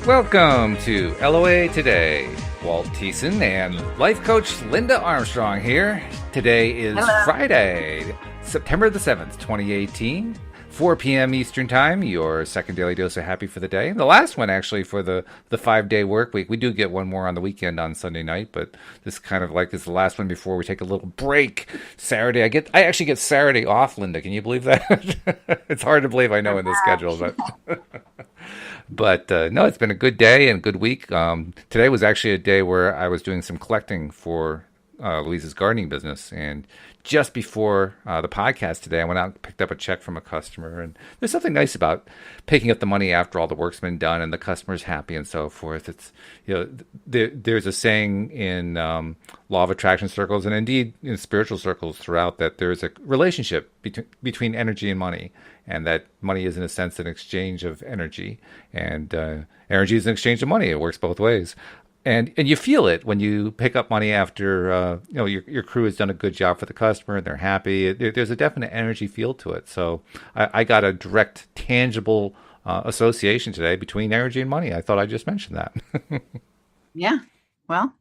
Welcome to LOA Today. Walt and life coach Linda Armstrong here. Today is Friday, September the 7th, 2018, 4 p.m. Eastern Time, your second daily dose of happy for the day. The last one, actually, for the 5-day work week. We do get one more on the weekend on Sunday night, but this kind of like is the last one before we take a little break. Saturday, I actually get Saturday off, Linda. Can you believe that? It's hard to believe, I know, in the schedule, but... But no, it's been a good day and good week. Today was actually a day where I was doing some collecting for Louise's gardening business. And just before the podcast today, I went out and picked up a check from a customer. And there's something nice about picking up the money after all the work's been done and the customer's happy and so forth. It's, there's a saying in law of attraction circles and indeed in spiritual circles throughout that there's a relationship between energy and money. And that money is, in a sense, an exchange of energy. And energy is an exchange of money. It works both ways. And you feel it when you pick up money after your crew has done a good job for the customer and they're happy. There's a definite energy feel to it. So I got a direct, tangible association today between energy and money. I thought I'd just mention that. Yeah. Well,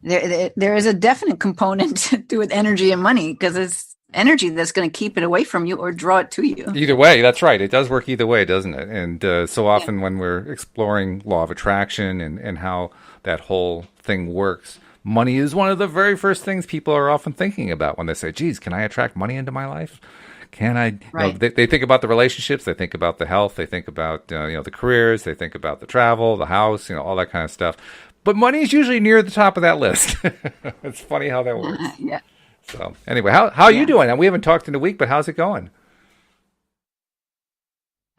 there is a definite component to do with energy and money because it's energy that's going to keep it away from you or draw it to you. Either way, that's right. It does work either way, doesn't it? And so often when we're exploring law of attraction and how that whole thing works, money is one of the very first things people are often thinking about when they say, geez, can I attract money into my life? Can I? Right. They think about the relationships, they think about the health, they think about the careers, they think about the travel, the house, all that kind of stuff. But money is usually near the top of that list. It's funny how that works. Yeah. So anyway, how are you doing? We haven't talked in a week, but how's it going?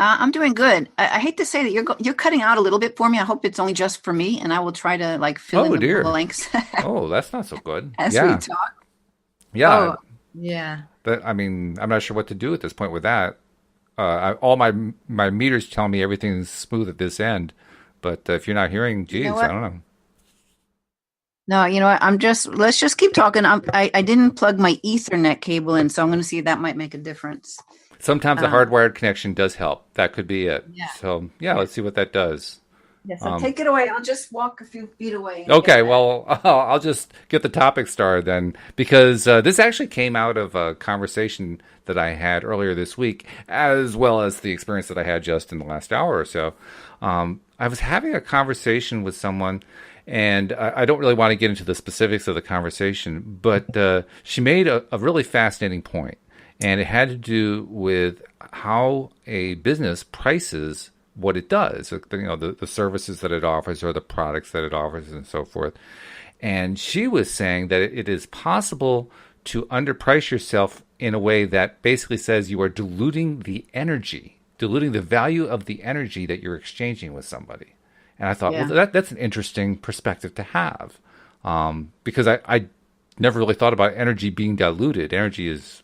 I'm doing good. I hate to say that you're cutting out a little bit for me. I hope it's only just for me, and I will try to fill in the blanks. Oh, that's not so good. As we talk. Yeah. Oh, yeah. I'm not sure what to do at this point with that. All my meters tell me everything's smooth at this end, but if you're not hearing, geez, I don't know. No, you know what? Let's just keep talking. I didn't plug my Ethernet cable in, so I'm going to see if that might make a difference. Sometimes a hardwired connection does help. That could be it. Yeah. So, let's see what that does. Yeah, so take it away. I'll just walk a few feet away. Okay, well, I'll just get the topic started then, because this actually came out of a conversation that I had earlier this week, as well as the experience that I had just in the last hour or so. I was having a conversation with someone, and I don't really want to get into the specifics of the conversation, but she made a really fascinating point, and it had to do with how a business prices what it does, the services that it offers or the products that it offers and so forth. And she was saying that it is possible to underprice yourself in a way that basically says you are diluting the value of the energy that you're exchanging with somebody. And I thought, well, that's an interesting perspective to have, because I never really thought about energy being diluted. Energy is,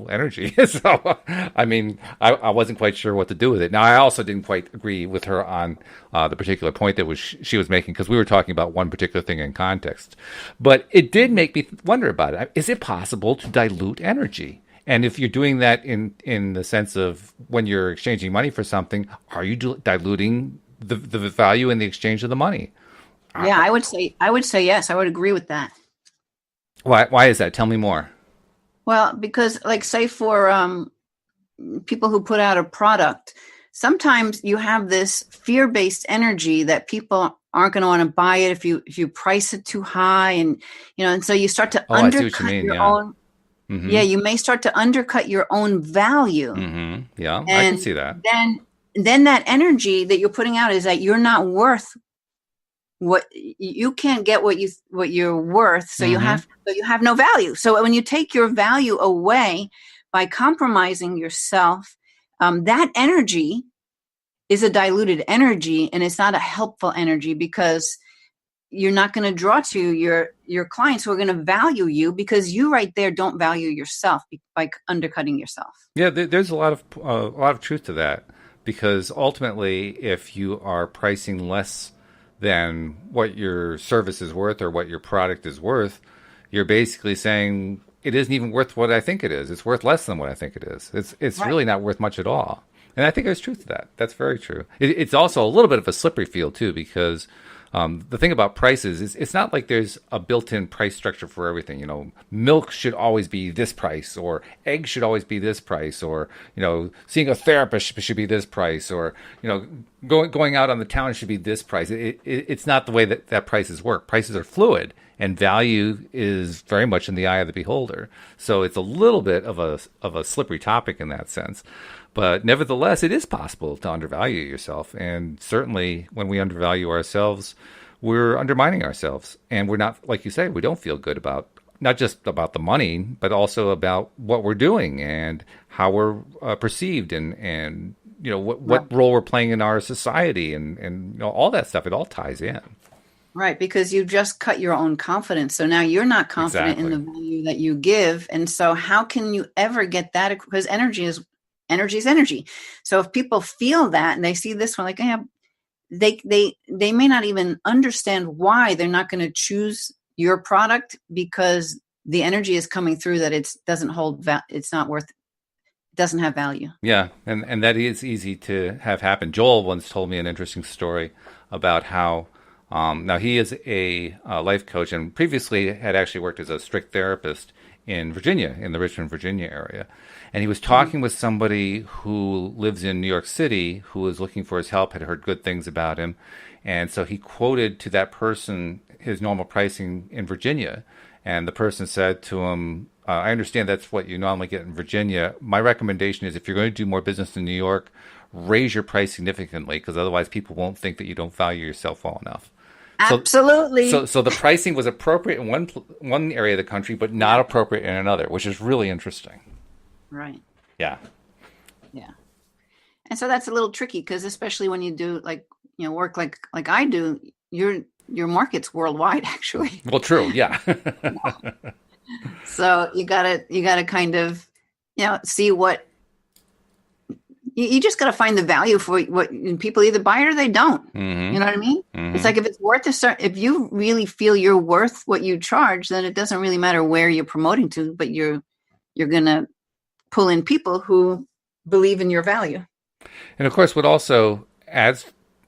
energy. So, I wasn't quite sure what to do with it. Now, I also didn't quite agree with her on the particular point that she was making, because we were talking about one particular thing in context. But it did make me wonder about it. Is it possible to dilute energy? And if you're doing that in the sense of when you're exchanging money for something, are you diluting the value in the exchange of the money? Yeah, I would say yes. I would agree with that. Why is that? Tell me more. Well, because say for people who put out a product, sometimes you have this fear-based energy that people aren't going to want to buy it if you price it too high, and and so you start to undercut your own. Mm-hmm. Yeah, you may start to undercut your own value. Mm-hmm. Yeah, and I can see that. Then that energy that you're putting out is that you're not worth what you can't get what you're worth. So you have no value. So when you take your value away by compromising yourself, that energy is a diluted energy, and it's not a helpful energy, because you're not going to draw to your clients who are going to value you, because you right there don't value yourself by undercutting yourself. Yeah, there's a lot of truth to that, because ultimately, if you are pricing less than what your service is worth or what your product is worth, you're basically saying it isn't even worth what I think it is. It's worth less than what I think it is. It's right. Really not worth much at all. And I think there's truth to that. That's very true. It's also a little bit of a slippery field too, because the thing about prices is it's not like there's a built-in price structure for everything. You know, milk should always be this price, or eggs should always be this price, or, you know, seeing a therapist should be this price, or, you know, going out on the town should be this price. It's not the way that prices work. Prices are fluid, and value is very much in the eye of the beholder. So it's a little bit of a slippery topic in that sense. But nevertheless, it is possible to undervalue yourself. And certainly when we undervalue ourselves, we're undermining ourselves. And we're not, like you say, we don't feel good about, not just about the money, but also about what we're doing and how we're perceived, and you know, what role we're playing in our society, and you know, all that stuff. It all ties in. Right, because you just cut your own confidence. So now you're not confident in the value that you give. And so how can you ever get that? Because energy is energy. So if people feel that and they see this one, like, yeah, they may not even understand why they're not going to choose your product, because the energy is coming through that it doesn't hold, it's not worth, it doesn't have value. Yeah, and that is easy to have happen. Joel once told me an interesting story about how, now he is a life coach, and previously had actually worked as a strict therapist in Virginia, in the Richmond, Virginia area. And he was talking with somebody who lives in New York City, who was looking for his help, had heard good things about him. And so he quoted to that person his normal pricing in Virginia. And the person said to him, I understand that's what you normally get in Virginia. My recommendation is, if you're going to do more business in New York, raise your price significantly, because otherwise people won't think that you don't value yourself well enough. Absolutely. So the pricing was appropriate in one area of the country, but not appropriate in another, which is really interesting. Right. Yeah. Yeah. And so that's a little tricky, because especially when you do, like, you know, work like I do, your market's worldwide, actually. Well, true. Yeah. So you gotta kind of, you know, see what you just got to find the value for what people either buy it or they don't. Mm-hmm. You know what I mean? Mm-hmm. It's like, if it's worth if you really feel you're worth what you charge, then it doesn't really matter where you're promoting to, but you're going to pull in people who believe in your value. And of course, what also adds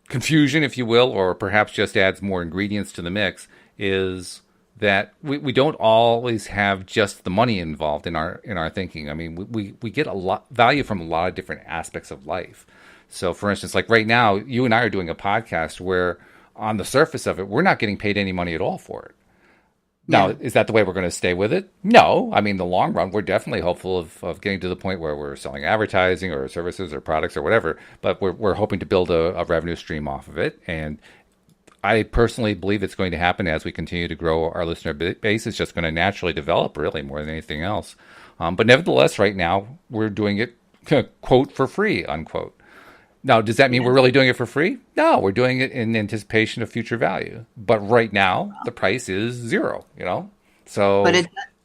confusion, if you will, or perhaps just adds more ingredients to the mix, is that we don't always have just the money involved in our thinking. I mean, we get a lot value from a lot of different aspects of life. So, for instance, like right now, you and I are doing a podcast where, on the surface of it, we're not getting paid any money at all for it. Now, is that the way we're going to stay with it? No. I mean, in the long run, we're definitely hopeful of getting to the point where we're selling advertising or services or products or whatever, but we're hoping to build a revenue stream off of it. And I personally believe it's going to happen as we continue to grow our listener base. It's just going to naturally develop, really, more than anything else. But nevertheless, right now, we're doing it, quote, for free, unquote. Now, does that mean we're really doing it for free? No, we're doing it in anticipation of future value. But right now, the price is zero, you know? So,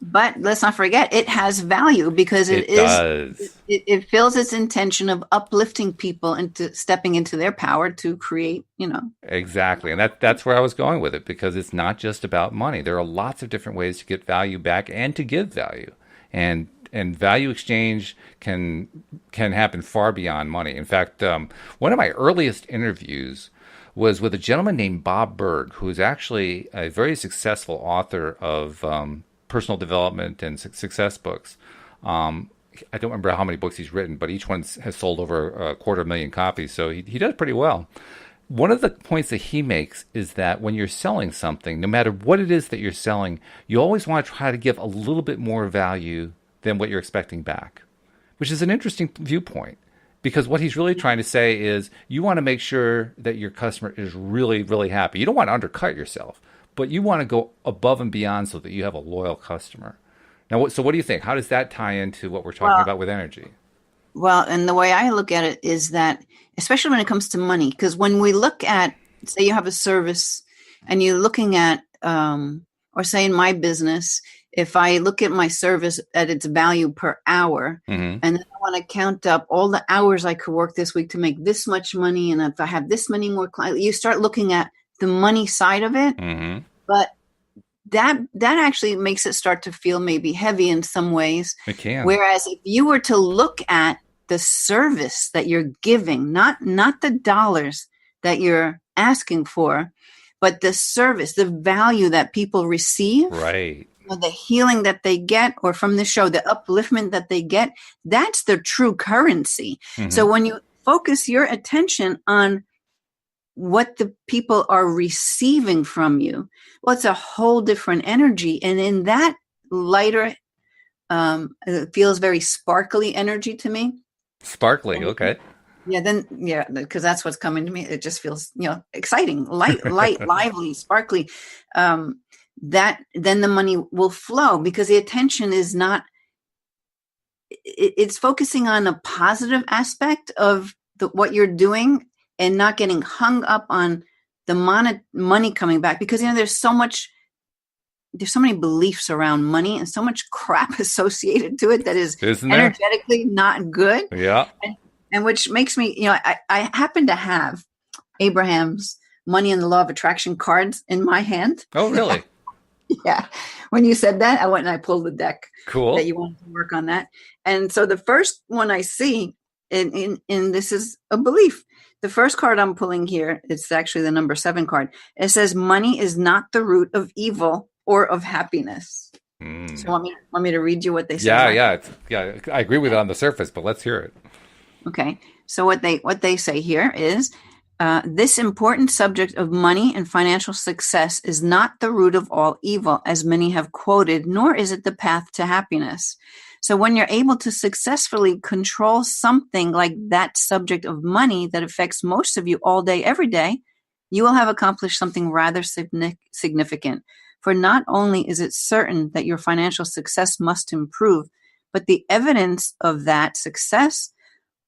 But let's not forget, it has value, because it fills its intention of uplifting people into stepping into their power to create, you know. Exactly. And that's where I was going with it, because it's not just about money. There are lots of different ways to get value back and to give value. And value exchange can happen far beyond money. In fact, one of my earliest interviews was with a gentleman named Bob Berg, who is actually a very successful author of personal development and success books. I don't remember how many books he's written, but each one has sold over 250,000 copies, so he does pretty well. One of the points that he makes is that when you're selling something, no matter what it is that you're selling, you always want to try to give a little bit more value than what you're expecting back, which is an interesting viewpoint, because what he's really trying to say is you want to make sure that your customer is really, really happy. You don't want to undercut yourself, but you want to go above and beyond so that you have a loyal customer. Now, so what do you think? How does that tie into what we're talking about with energy? Well, and the way I look at it is that, especially when it comes to money, because when we look at, say you have a service and you're looking at, or say in my business, if I look at my service at its value per hour, and then I want to count up all the hours I could work this week to make this much money, and if I have this many more clients, you start looking at the money side of it. But that actually makes it start to feel maybe heavy in some ways. It can. Whereas if you were to look at the service that you're giving, not the dollars that you're asking for, but the service, the value that people receive, Right. or the healing that they get, or from the show, the upliftment that they get, that's the true currency. Mm-hmm. So when you focus your attention on what the people are receiving from you, well, it's a whole different energy. And in that lighter, it feels very sparkly energy to me. Sparkly, okay. Yeah, because that's what's coming to me. It just feels, exciting, light, lively, sparkly. That then the money will flow, because the attention is not, it's focusing on a positive aspect of what you're doing, and not getting hung up on the money coming back, because there's so many beliefs around money and so much crap associated to it that is energetically not good. Yeah. And which makes me, I happen to have Abraham's Money and the Law of Attraction cards in my hand. Oh, really? Yeah. When you said that, I went and I pulled the deck. Cool. That you wanted to work on that. And so the first one I see, and this is a belief. The first card I'm pulling here, it's actually the number 7 card. It says, money is not the root of evil or of happiness. So want me to read you what they say? Yeah. I agree with it on the surface, but let's hear it. Okay. So what they say here is, this important subject of money and financial success is not the root of all evil, as many have quoted, nor is it the path to happiness. So when you're able to successfully control something like that subject of money that affects most of you all day, every day, you will have accomplished something rather significant. For not only is it certain that your financial success must improve, but the evidence of that success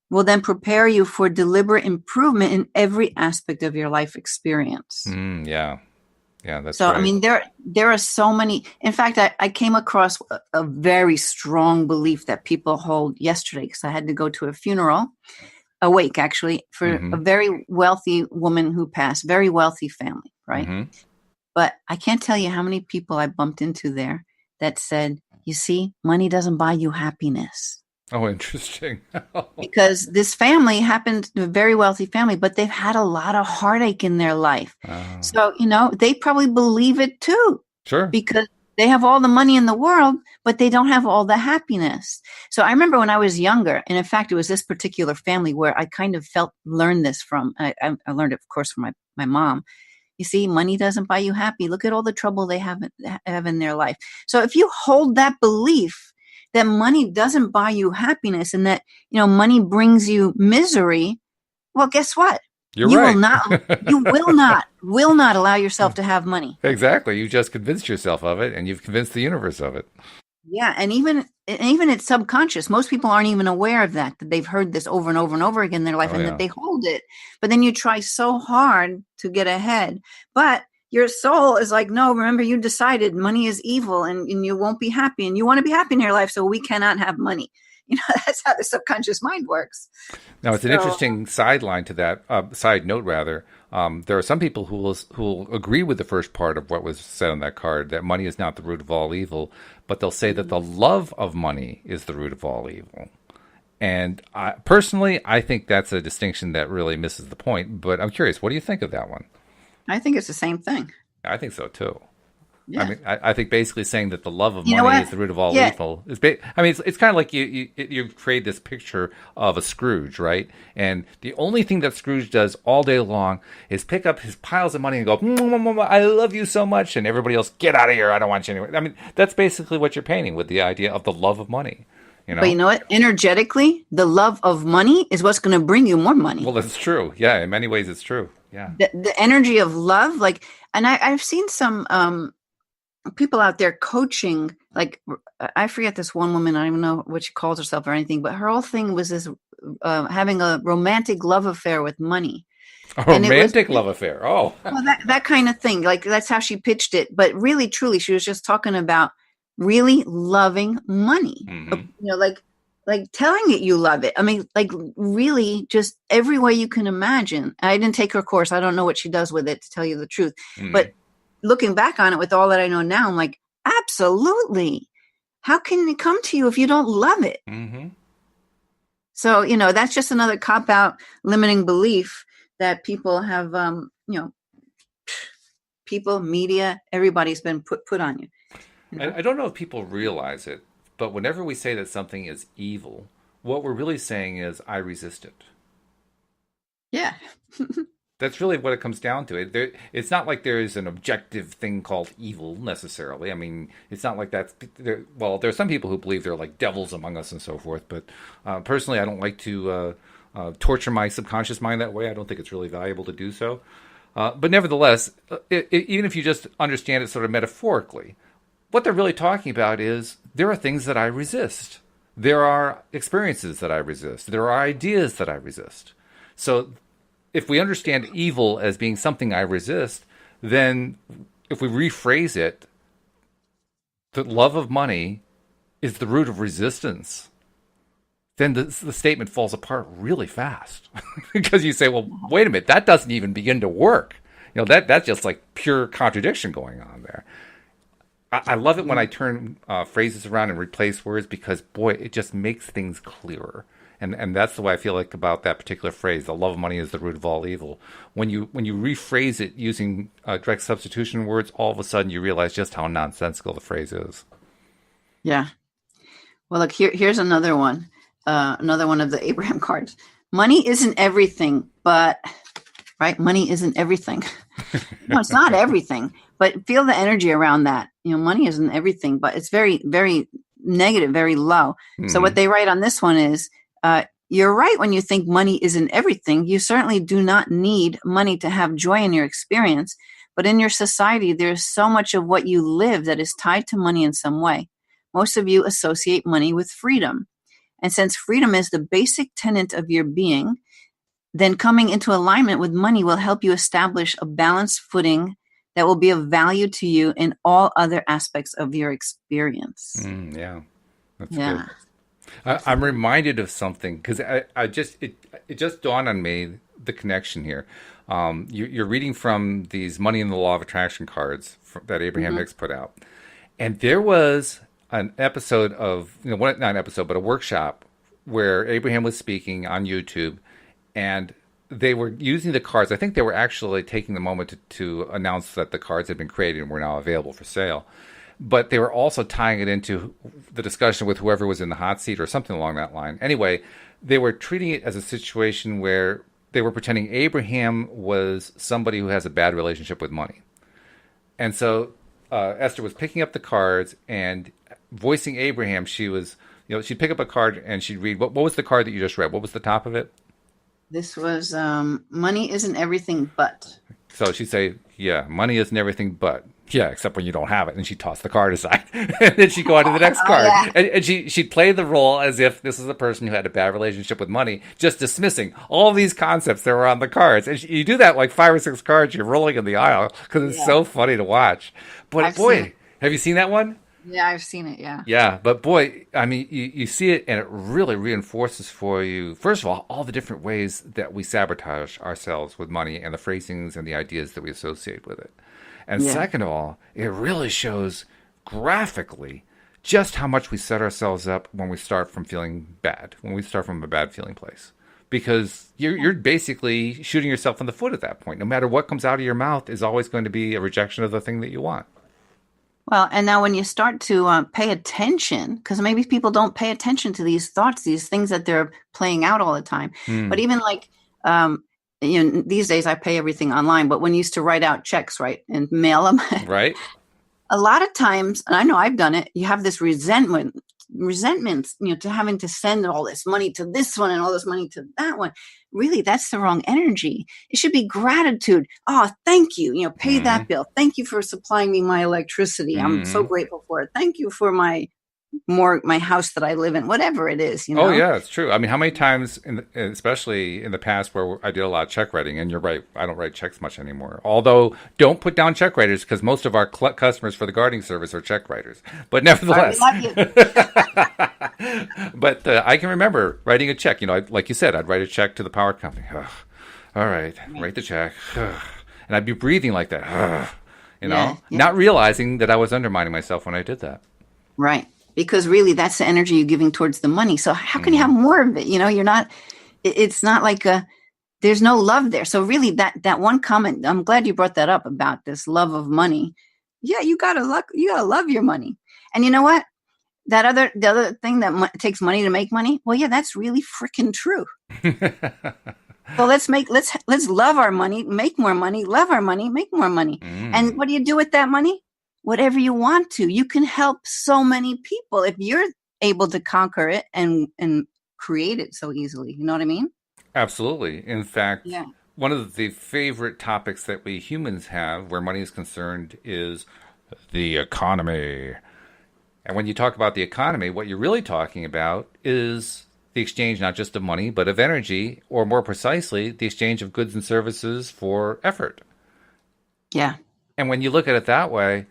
will then prepare you for deliberate improvement in every aspect of your life experience. Yeah, that's so. Right. I mean, there are so many. In fact, I came across a very strong belief that people hold yesterday, because I had to go to a wake actually, for a very wealthy woman who passed, very wealthy family, right? Mm-hmm. But I can't tell you how many people I bumped into there that said, you see, money doesn't buy you happiness. Oh, interesting. Because this family happened to a very wealthy family, but they've had a lot of heartache in their life. So, they probably believe it too. Sure. Because they have all the money in the world, but they don't have all the happiness. So I remember when I was younger, and in fact, it was this particular family where I kind of learned this from. I learned it, of course, from my mom. You see, money doesn't buy you happy. Look at all the trouble they have in their life. So if you hold that belief that money doesn't buy you happiness, and that, money brings you misery, well, guess what? You right. will not allow yourself to have money. Exactly. You just convinced yourself of it, and you've convinced the universe of it. Yeah. And even it's subconscious. Most people aren't even aware of that they've heard this over and over and over again in their life, that they hold it. But then you try so hard to get ahead, but your soul is like, no, remember, you decided money is evil, and you won't be happy, and you want to be happy in your life. So we cannot have money. That's how the subconscious mind works. Now, it's an interesting sideline to that, side note rather. There are some people who will agree with the first part of what was said on that card, that money is not the root of all evil, but they'll say that the love of money is the root of all evil. And personally, I think that's a distinction that really misses the point. But I'm curious, what do you think of that one? I think it's the same thing. I think so too. Yeah. I mean, I think basically saying that the love of money is the root of all evil is. It's kind of like you create this picture of a Scrooge, right? And the only thing that Scrooge does all day long is pick up his piles of money and go, "I love you so much," and everybody else, "Get out of here! I don't want you anywhere." I mean, that's basically what you're painting with the idea of the love of money. But you know what? Energetically, the love of money is what's going to bring you more money. Well, that's true. Yeah, in many ways, it's true. Yeah, the energy of love, and I've seen some people out there coaching. Like, I forget this one woman. I don't even know what she calls herself or anything, but her whole thing was this having a romantic love affair with money. A romantic love affair. Oh, well, that kind of thing. Like, that's how she pitched it. But really, truly, she was just talking about really loving money. Mm-hmm. Like telling it you love it. I mean, like, really just every way you can imagine. I didn't take her course. I don't know what she does with it, to tell you the truth. Mm-hmm. But looking back on it with all that I know now, I'm like, absolutely. How can it come to you if you don't love it? Mm-hmm. So, that's just another cop out limiting belief that people have, people, media, everybody's been put on you. I don't know if people realize it, but whenever we say that something is evil, what we're really saying is, I resist it. Yeah. That's really what it comes down to. It's not like there is an objective thing called evil necessarily. I mean, it's not like that. Well, there are some people who believe there are like devils among us and so forth. But personally, I don't like to torture my subconscious mind that way. I don't think it's really valuable to do so. But nevertheless, even if you just understand it sort of metaphorically, what they're really talking about is there are things that I resist. There are experiences that I resist. There are ideas that I resist. So if we understand evil as being something I resist, then if we rephrase it, the love of money is the root of resistance, then the statement falls apart really fast. Because you say, well, wait a minute, that doesn't even begin to work. That's just like pure contradiction going on there. I love it when I turn phrases around and replace words because, boy, it just makes things clearer. And that's the way I feel like about that particular phrase. The love of money is the root of all evil. When you rephrase it using direct substitution words, all of a sudden you realize just how nonsensical the phrase is. Yeah. Well, look, here's another one. Another one of the Abraham cards. Money isn't everything, but right? Money isn't everything. No, it's not everything. But feel the energy around that. Money isn't everything, but it's very, very negative, very low. Mm-hmm. So what they write on this one is, you're right when you think money isn't everything. You certainly do not need money to have joy in your experience. But in your society, there's so much of what you live that is tied to money in some way. Most of you associate money with freedom. And since freedom is the basic tenet of your being, then coming into alignment with money will help you establish a balanced footing that will be of value to you in all other aspects of your experience. Yeah, that's good. I'm reminded of something because it just dawned on me, the connection here. You're reading from these Money and the Law of Attraction cards that Abraham Hicks put out. And there was an episode of, not an episode, but a workshop where Abraham was speaking on YouTube, and they were using the cards. I think they were actually taking the moment to announce that the cards had been created and were now available for sale. But they were also tying it into the discussion with whoever was in the hot seat or something along that line. Anyway, they were treating it as a situation where they were pretending Abraham was somebody who has a bad relationship with money. And so Esther was picking up the cards and voicing Abraham. She was, she'd pick up a card and she'd read, what was the card that you just read? What was the top of it? This was money isn't everything but. So she'd say, yeah, money isn't everything but. Yeah, except when you don't have it. And she'd toss the card aside. And then she'd go on to the next card. Yeah. And she'd play the role as if this is a person who had a bad relationship with money, just dismissing all these concepts that were on the cards. And you do that like 5 or 6 cards, you're rolling in the aisle because it's so funny to watch. But boy, have you seen that one? Yeah, I've seen it, yeah. Yeah, but boy, I mean, you see it and it really reinforces for you, first of all the different ways that we sabotage ourselves with money and the phrasings and the ideas that we associate with it. And second of all, it really shows graphically just how much we set ourselves up when we start from feeling bad, when we start from a bad feeling place. Because you're basically shooting yourself in the foot at that point. No matter what comes out of your mouth is always going to be a rejection of the thing that you want. Well, and now when you start to pay attention, because maybe people don't pay attention to these thoughts, these things that they're playing out all the time. But even like, these days I pay everything online, but when you used to write out checks, right, and mail them. Right. A lot of times, and I know I've done it, you have this resentment, to having to send all this money to this one and all this money to that one. Really, that's the wrong energy. It should be gratitude. Oh, thank you. Pay that bill. Thank you for supplying me my electricity. I'm so grateful for it. Thank you for my house that I live in, whatever it is. Oh, yeah, it's true. I mean, how many times, especially in the past where I did a lot of check writing, and you're right, I don't write checks much anymore. Although, don't put down check writers because most of our customers for the gardening service are check writers. But nevertheless, but I can remember writing a check. Like you said, I'd write a check to the power company. Ugh. All right, write the check. Ugh. And I'd be breathing like that. Ugh. Not realizing that I was undermining myself when I did that. Right. because really that's the energy you're giving towards the money. So how can you have more of it? You're not, it's not like there's no love there. So really that one comment, I'm glad you brought that up about this love of money. Yeah, you gotta love your money. And you know what? The other thing that it takes money to make money. Well, yeah, that's really freaking true. So let's love our money, make more money, love our money, make more money. And what do you do with that money? Whatever you want to. You can help so many people if you're able to conquer it and create it so easily. You know what I mean? Absolutely. In fact, one of the favorite topics that we humans have where money is concerned is the economy. And when you talk about the economy, what you're really talking about is the exchange not just of money, but of energy, or more precisely, the exchange of goods and services for effort. Yeah. And when you look at it that way,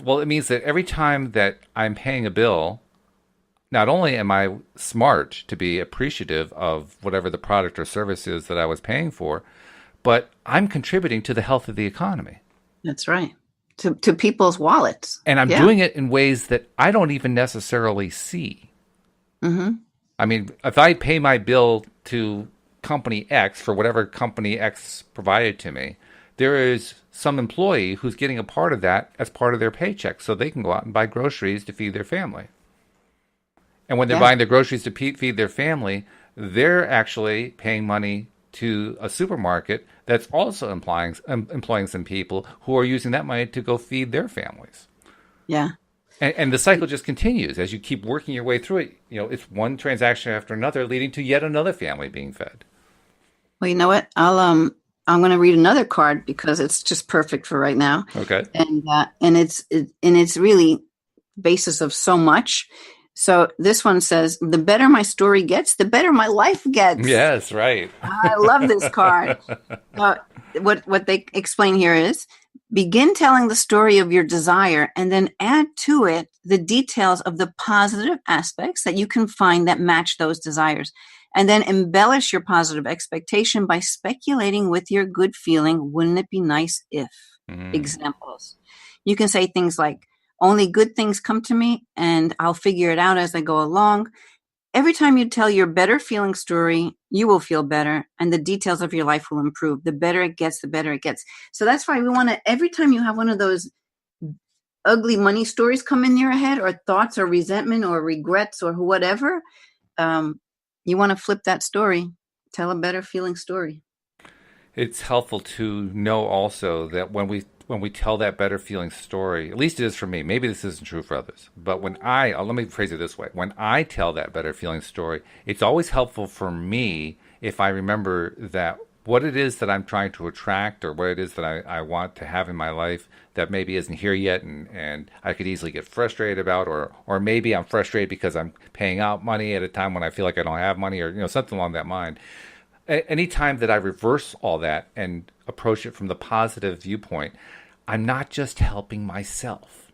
well, it means that every time that I'm paying a bill, not only am I smart to be appreciative of whatever the product or service is that I was paying for, but I'm contributing to the health of the economy. That's right. To people's wallets. And I'm doing it in ways that I don't even necessarily see. Mm-hmm. I mean, if I pay my bill to company X for whatever company X provided to me, there is some employee who's getting a part of that as part of their paycheck so they can go out and buy groceries to feed their family. And when they're buying their groceries to feed their family, they're actually paying money to a supermarket that's also employing some people who are using that money to go feed their families. Yeah. And the cycle just continues as you keep working your way through it. It's one transaction after another leading to yet another family being fed. Well, you know what? I'm going to read another card because it's just perfect for right now. Okay. And it's really basis of so much. So this one says, the better my story gets, the better my life gets. Yes, right. I love this card. What they explain here is, begin telling the story of your desire and then add to it the details of the positive aspects that you can find that match those desires. And then embellish your positive expectation by speculating with your good feeling. Wouldn't it be nice if? Examples. You can say things like, only good things come to me and I'll figure it out as I go along. Every time you tell your better feeling story, you will feel better and the details of your life will improve. The better it gets, the better it gets. So that's why we want to, every time you have one of those ugly money stories come in your head, or thoughts or resentment or regrets or whatever, you want to flip that story, tell a better feeling story. It's helpful to know also that when we tell that better feeling story, at least it is for me, maybe this isn't true for others, but let me phrase it this way. When I tell that better feeling story, it's always helpful for me if I remember that what it is that I'm trying to attract or what it is that I want to have in my life that maybe isn't here yet and I could easily get frustrated about, or maybe I'm frustrated because I'm paying out money at a time when I feel like I don't have money, or something along that line. Anytime that I reverse all that and approach it from the positive viewpoint, I'm not just helping myself.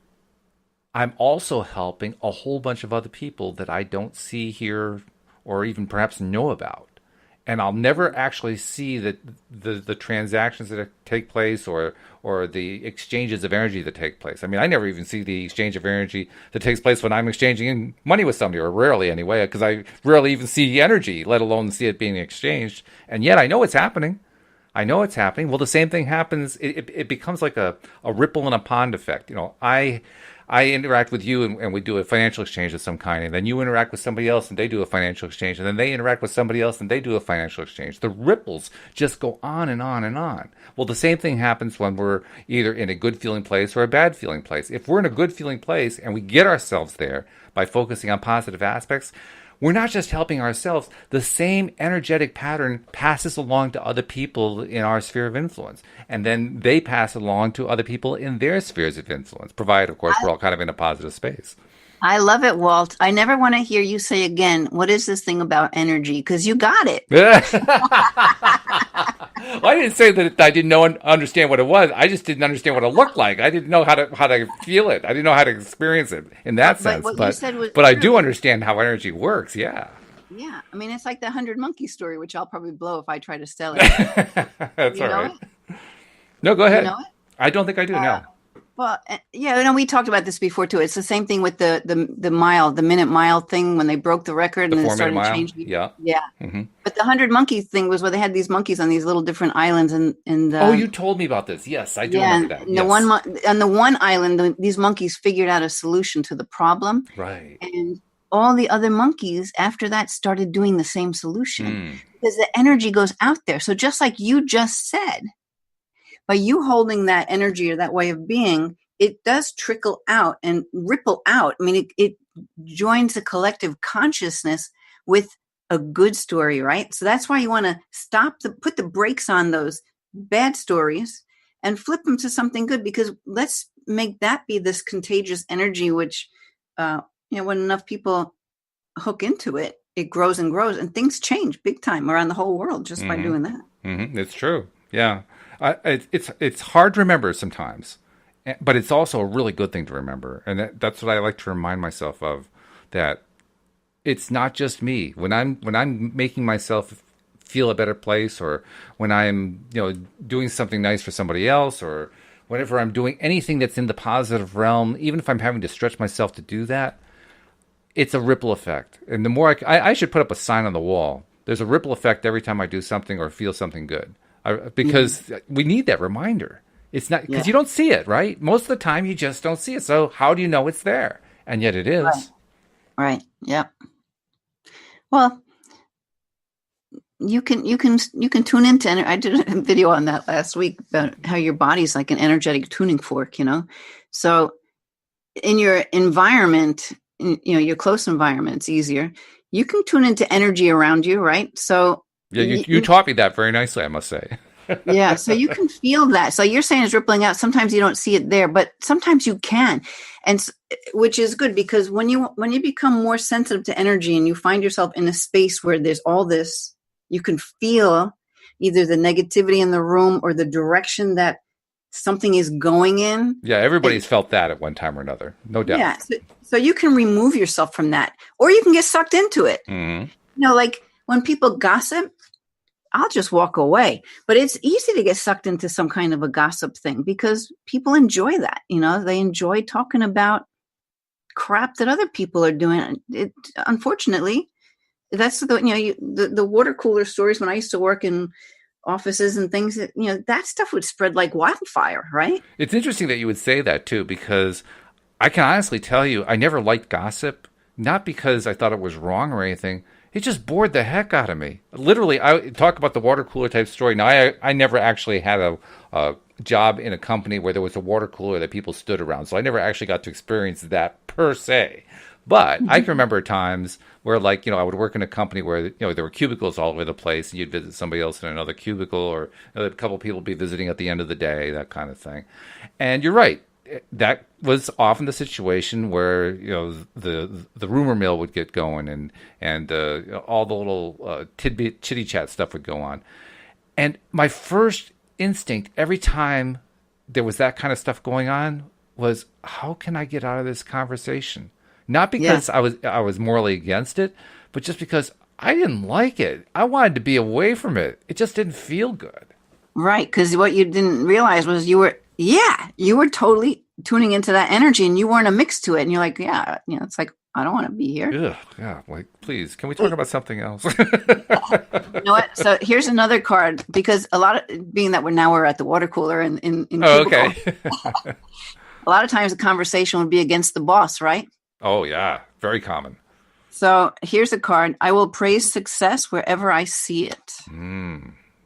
I'm also helping a whole bunch of other people that I don't see, hear, or even perhaps know about. And I'll never actually see the transactions that take place or the exchanges of energy that take place. I mean, I never even see the exchange of energy that takes place when I'm exchanging money with somebody, or rarely anyway, because I rarely even see energy, let alone see it being exchanged. And yet I know it's happening. Well, the same thing happens. It becomes like a ripple in a pond effect. I interact with you and we do a financial exchange of some kind, and then you interact with somebody else and they do a financial exchange, and then they interact with somebody else and they do a financial exchange. The ripples just go on and on and on. Well, the same thing happens when we're either in a good feeling place or a bad feeling place. If we're in a good feeling place and we get ourselves there by focusing on positive aspects, we're not just helping ourselves. The same energetic pattern passes along to other people in our sphere of influence. And then they pass it along to other people in their spheres of influence, provided, of course, we're all kind of in a positive space. I love it, Walt. I never want to hear you say again, what is this thing about energy? Because you got it. Well, I didn't say that I didn't understand what it was. I just didn't understand what it looked like. I didn't know how to feel it. I didn't know how to experience it in that sense. But I do understand how energy works. Yeah. Yeah. I mean, it's like the 100 Monkey story, which I'll probably blow if I try to sell it. That's all right. No, go ahead. You know it? I don't think I do, no. Well, yeah, we talked about this before too. It's the same thing with the minute mile thing when they broke the record The and then 4 minute started mile. changing. Yeah. Yeah. Mm-hmm. But the 100 monkeys thing was where they had these monkeys on these little different islands, and Oh, you told me about this. Yes, I do yeah, remember that. and Yes. on the one island, these monkeys figured out a solution to the problem, Right. and all the other monkeys after that started doing the same solution Mm. because the energy goes out there. So just like you just said, by you holding that energy or that way of being, it does trickle out and ripple out. I mean, it joins a collective consciousness with a good story, right? So that's why you want to put the brakes on those bad stories and flip them to something good, because let's make that be this contagious energy, which, when enough people hook into it, it grows and grows, and things change big time around the whole world just by doing that. Mm-hmm. It's true. Yeah. It's hard to remember sometimes, but it's also a really good thing to remember. And that's what I like to remind myself of, that it's not just me. When I'm making myself feel a better place, or when I'm, doing something nice for somebody else, or whenever I'm doing anything that's in the positive realm, even if I'm having to stretch myself to do that, it's a ripple effect. And the more I should put up a sign on the wall. There's a ripple effect every time I do something or feel something good, because we need that reminder. It's not because you don't see it, right? Most of the time you just don't see it. So how do you know it's there? And yet it is. Right. Yeah. Well, you can tune into. I did a video on that last week about how your body's like an energetic tuning fork. So in your environment, your close environment, it's easier. You can tune into energy around you, right? So yeah, you taught me that very nicely, I must say. Yeah, so you can feel that. So you're saying it's rippling out. Sometimes you don't see it there, but sometimes you can, and which is good, because when you become more sensitive to energy and you find yourself in a space where there's all this, you can feel either the negativity in the room or the direction that something is going in. Yeah, everybody's felt that at one time or another, no doubt. Yeah, so you can remove yourself from that, or you can get sucked into it. Mm-hmm. Like when people gossip, I'll just walk away. But it's easy to get sucked into some kind of a gossip thing because people enjoy that. They enjoy talking about crap that other people are doing. Unfortunately, that's the water cooler stories. When I used to work in offices and things, that stuff would spread like wildfire, right? It's interesting that you would say that too, because I can honestly tell you, I never liked gossip, not because I thought it was wrong or anything. It just bored the heck out of me. Literally, I talk about the water cooler type story. Now, I never actually had a job in a company where there was a water cooler that people stood around, so I never actually got to experience that per se. But I can remember times where, I would work in a company where, there were cubicles all over the place, and you'd visit somebody else in another cubicle, or a couple of people would be visiting at the end of the day, that kind of thing. And you're right. That was often the situation where the rumor mill would get going, and all the little tidbit chitty chat stuff would go on. And my first instinct every time there was that kind of stuff going on was, how can I get out of this conversation? Not because I was morally against it, but just because I didn't like it. I wanted to be away from it. It just didn't feel good. Right, because what you didn't realize was you were totally tuning into that energy, and you weren't a mix to it. And you're like, it's like, I don't want to be here. Ugh, yeah, please, can we talk about something else? You know what? So here's another card, because being that we're at the water cooler in okay. A lot of times the conversation would be against the boss, right? Oh yeah, very common. So here's a card. I will praise success wherever I see it.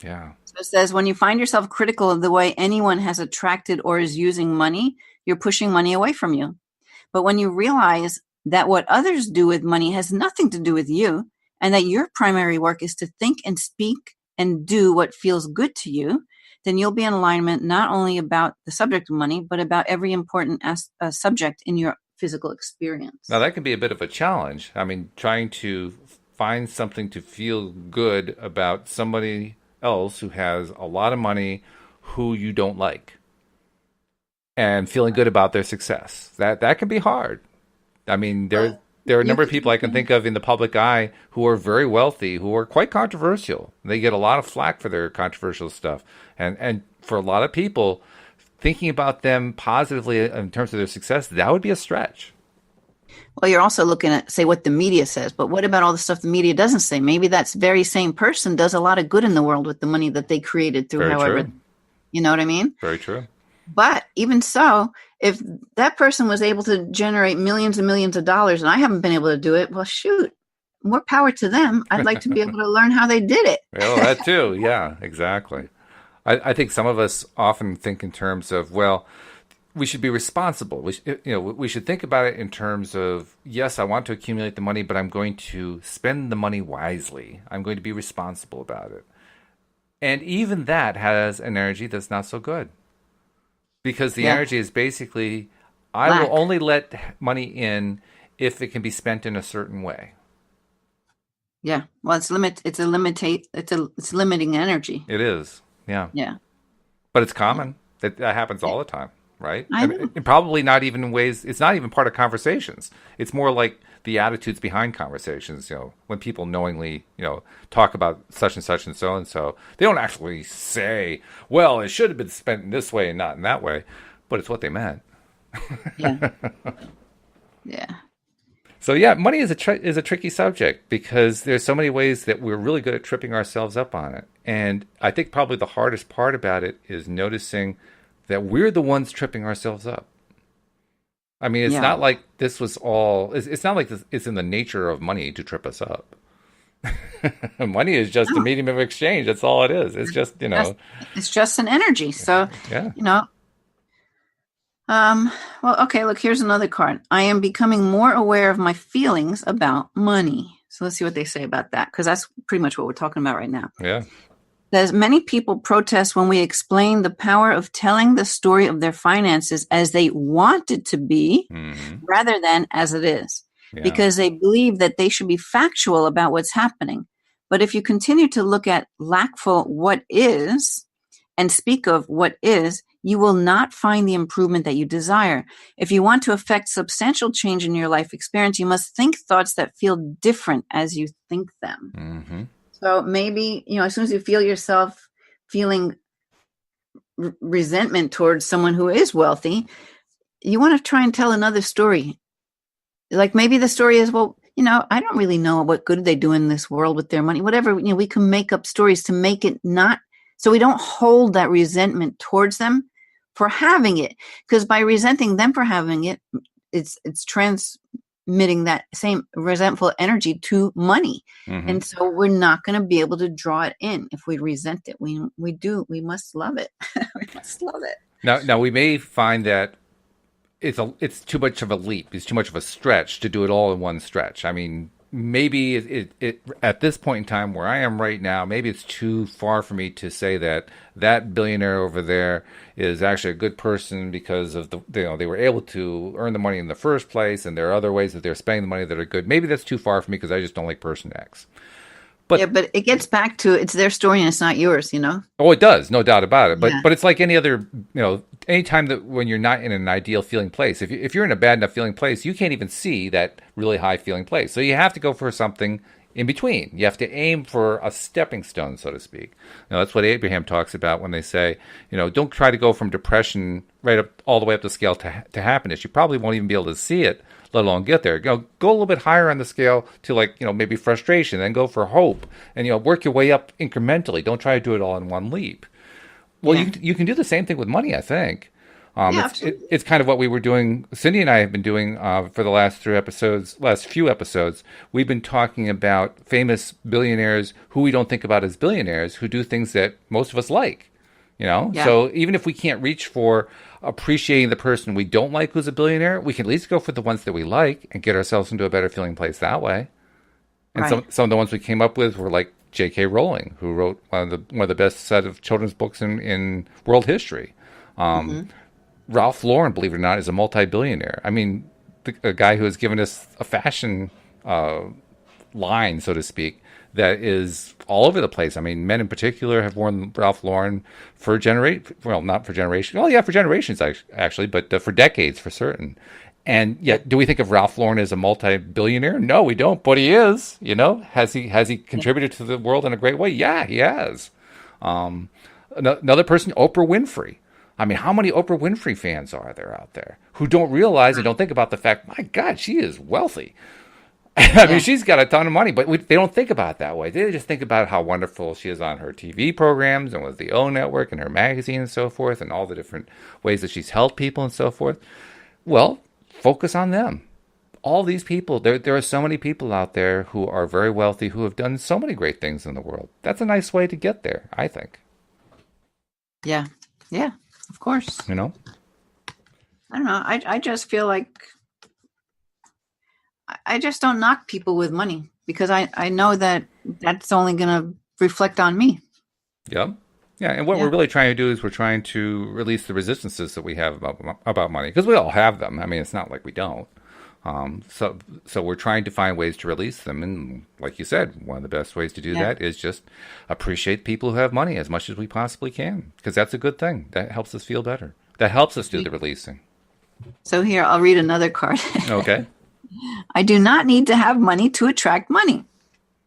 Yeah. So it says, when you find yourself critical of the way anyone has attracted or is using money, you're pushing money away from you. But when you realize that what others do with money has nothing to do with you, and that your primary work is to think and speak and do what feels good to you, then you'll be in alignment not only about the subject of money, but about every important subject in your physical experience. Now, that can be a bit of a challenge. I mean, trying to find something to feel good about somebody else who has a lot of money who you don't like, and feeling good about their success. That can be hard. I mean, there are a number of people I can think of in the public eye who are very wealthy, who are quite controversial. They get a lot of flack for their controversial stuff. And for a lot of people, thinking about them positively in terms of their success, that would be a stretch. Well, you're also looking at, say, what the media says, but what about all the stuff the media doesn't say? Maybe that very same person does a lot of good in the world with the money that they created through Very however, true. you know what I mean? Very true. But even so, if that person was able to generate millions and millions of dollars and I haven't been able to do it, well, shoot, more power to them. I'd like to be able to learn how they did it. Well, that too. Yeah, exactly. I think some of us often think in terms of, well, we should be responsible. We should think about it in terms of, yes, I want to accumulate the money, but I'm going to spend the money wisely. I'm going to be responsible about it. And even that has an energy that's not so good. Because the energy is basically, I will only let money in if it can be spent in a certain way. Yeah. Well, it's limiting energy. It is. Yeah. Yeah. But it's common. That happens all the time. Right? I know. And probably not even in ways, it's not even part of conversations. It's more like the attitudes behind conversations, when people knowingly, talk about such and such and so. They don't actually say, well, it should have been spent in this way and not in that way, but it's what they meant. Yeah. Yeah. So yeah, money is a tricky subject because there's so many ways that we're really good at tripping ourselves up on it. And I think probably the hardest part about it is noticing that we're the ones tripping ourselves up. I mean, it's not like this was all, it's not like it's in the nature of money to trip us up. Money is just a medium of exchange. That's all it is. It's just, It's just an energy. So, yeah. Well, okay, look, here's another card. I am becoming more aware of my feelings about money. So let's see what they say about that, because that's pretty much what we're talking about right now. Yeah. As many people protest when we explain the power of telling the story of their finances as they want it to be rather than as it is, because they believe that they should be factual about what's happening. But if you continue to look at lackful what is and speak of what is, you will not find the improvement that you desire. If you want to affect substantial change in your life experience, you must think thoughts that feel different as you think them. Mm-hmm. So maybe, as soon as you feel yourself feeling resentment towards someone who is wealthy, you want to try and tell another story. Like maybe the story is, well, I don't really know what good they do in this world with their money. Whatever, we can make up stories to make it not, so we don't hold that resentment towards them for having it. Because by resenting them for having it, it's transmitting that same resentful energy to money. Mm-hmm. And so we're not going to be able to draw it in if we resent it. We must love it. We must love it. Now we may find that it's too much of a leap. It's too much of a stretch to do it all in one stretch. I mean, maybe it at this point in time where I am right now, maybe it's too far for me to say that billionaire over there is actually a good person because of they were able to earn the money in the first place, and there are other ways that they're spending the money that are good. Maybe that's too far for me because I just don't like person X. But it gets back to it's their story and it's not yours, Oh, it does, no doubt about it. But it's like any other, anytime that when you're not in an ideal feeling place, if you're in a bad enough feeling place, you can't even see that really high feeling place. So you have to go for something in between. You have to aim for a stepping stone, so to speak. That's what Abraham talks about when they say, don't try to go from depression right up all the way up the scale to happiness. You probably won't even be able to see it, let alone get there. Go a little bit higher on the scale to maybe frustration, then go for hope, and work your way up incrementally. Don't try to do it all in one leap. Well, you can do the same thing with money, I think. It's kind of what we were doing. Cindy and I have been doing for the last few episodes. We've been talking about famous billionaires who we don't think about as billionaires, who do things that most of us like. So even if we can't reach for appreciating the person we don't like who's a billionaire, we can at least go for the ones that we like and get ourselves into a better feeling place that way. And some of the ones we came up with were like J.K. Rowling, who wrote one of the best set of children's books in world history. Ralph Lauren, believe it or not, is a multi-billionaire. I mean, a guy who has given us a fashion line, so to speak, that is all over the place. I mean, men in particular have worn Ralph Lauren for not for generations. Well, yeah, for generations actually, but for decades for certain. And yet, do we think of Ralph Lauren as a multi-billionaire? No, we don't. But he is. Has he contributed to the world in a great way? Yeah, he has. Another person, Oprah Winfrey. I mean, how many Oprah Winfrey fans are there out there who don't realize and don't think about the fact, my God, she is wealthy. I mean, she's got a ton of money, but they don't think about it that way. They just think about how wonderful she is on her TV programs and with the O Network and her magazine and so forth, and all the different ways that she's helped people and so forth. Well, focus on them. All these people, there are so many people out there who are very wealthy who have done so many great things in the world. That's a nice way to get there, I think. Yeah. Yeah, of course. You know? I don't know. I just feel like I just don't knock people with money because I know that that's only going to reflect on me. Yeah. Yeah. And what we're really trying to do is we're trying to release the resistances that we have about money, because we all have them. I mean, it's not like we don't. So we're trying to find ways to release them. And like you said, one of the best ways to do that is just appreciate people who have money as much as we possibly can, because that's a good thing. That helps us feel better. That helps us do the releasing. So here, I'll read another card. Okay. I do not need to have money to attract money.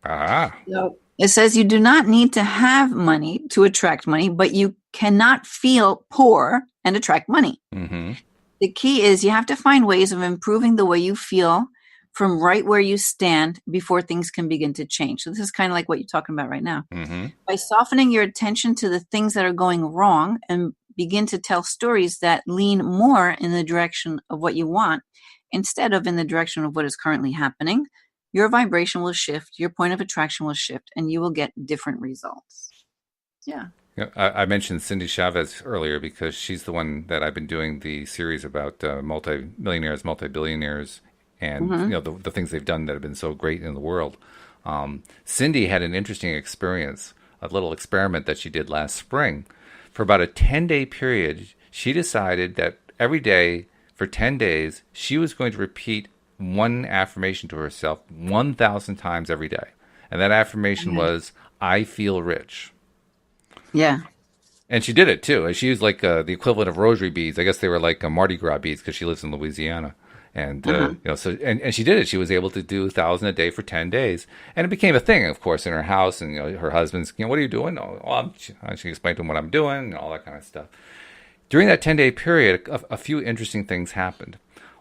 So it says you do not need to have money to attract money, but you cannot feel poor and attract money. Mm-hmm. The key is you have to find ways of improving the way you feel from right where you stand before things can begin to change. So this is kind of like what you're talking about right now. Mm-hmm. By softening your attention to the things that are going wrong and begin to tell stories that lean more in the direction of what you want, instead of in the direction of what is currently happening, your vibration will shift, your point of attraction will shift, and you will get different results. Yeah. I mentioned Cindy Chavez earlier because she's the one that I've been doing the series about multi-millionaires, multi-billionaires, and the things they've done that have been so great in the world. Cindy had an interesting experience, a little experiment that she did last spring. For about a 10-day period, she decided that every day for 10 days, she was going to repeat one affirmation to herself 1,000 times every day. And that affirmation was, I feel rich. Yeah. And she did it, too. She used like the equivalent of rosary beads. I guess they were like Mardi Gras beads because she lives in Louisiana. And, and she did it. She was able to do 1,000 a day for 10 days. And it became a thing, of course, in her house. And, her husband's, what are you doing? She explained to him what I'm doing and all that kind of stuff. During that 10-day period, a few interesting things happened.